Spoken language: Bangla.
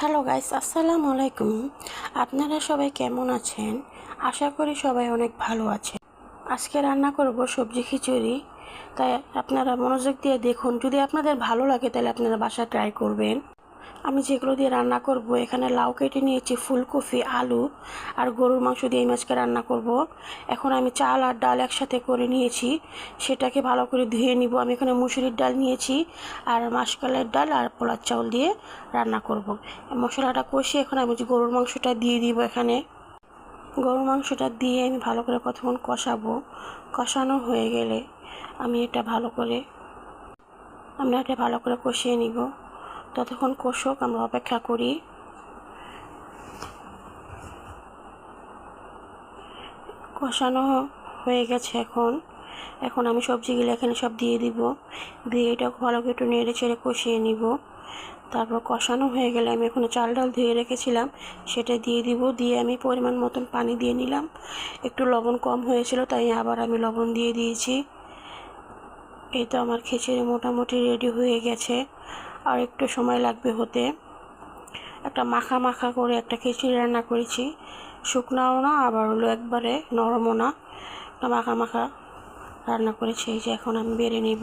হ্যালো গাইস, আসসালামু আলাইকুম। আপনারা সবাই কেমন আছেন? আশা করি সবাই অনেক ভালো আছেন। আজকে রান্না করব সবজি খিচুড়ি, তাই আপনারা মনোযোগ দিয়ে দেখুন। যদি আপনাদের ভালো লাগে তাহলে আপনারা বাসায় ট্রাই করবেন। আমি যেগুলো দিয়ে রান্না করব, এখানে লাউ কেটে নিয়েছি, ফুলকপি, আলু আর গরুর মাংস দিয়ে এই মাছকে রান্না করব। এখন আমি চাল আর ডাল একসাথে করে নিয়েছি, সেটাকে ভালো করে ধুয়ে নিব। আমি এখানে মুসুরির ডাল নিয়েছি আর মাসকলাইয়ের ডাল আর পোলার চাউল দিয়ে রান্না করব। মশলাটা কষিয়ে এখন আমি গরুর মাংসটা দিয়ে দিব। এখানে গরুর মাংসটা দিয়ে আমি ভালো করে কতক্ষণ কষাবো। কষানো হয়ে গেলে আমি এটা ভালো করে কষিয়ে নিব। ততক্ষণ কষক, আমরা অপেক্ষা করি। কষানো হয়ে গেছে। এখন আমি সবজিগুলো এখানে সব দিয়ে দিব। দিয়ে এটা ভালো করে একটু নেড়ে চেড়ে কষিয়ে নিব। তারপর কষানো হয়ে গেলে আমি এখানে চাল ডাল ধুয়ে রেখেছিলাম, সেটা দিয়ে দিব। দিয়ে আমি পরিমাণ মতন পানি দিয়ে নিলাম। একটু লবণ কম হয়েছিল, তাই আবার আমি লবণ দিয়ে দিয়েছি। এই তো আমার খিচুড়ি মোটামুটি রেডি হয়ে গেছে, আর একটু সময় লাগবে হতে। একটা মাখা মাখা করে একটা খিচুড়ি রান্না করেছি, শুকনাও না আবার হলো একবারে নরমও না, একটা মাখা মাখা রান্না করেছি। এই যে এখন আমি বেড়ে নিব।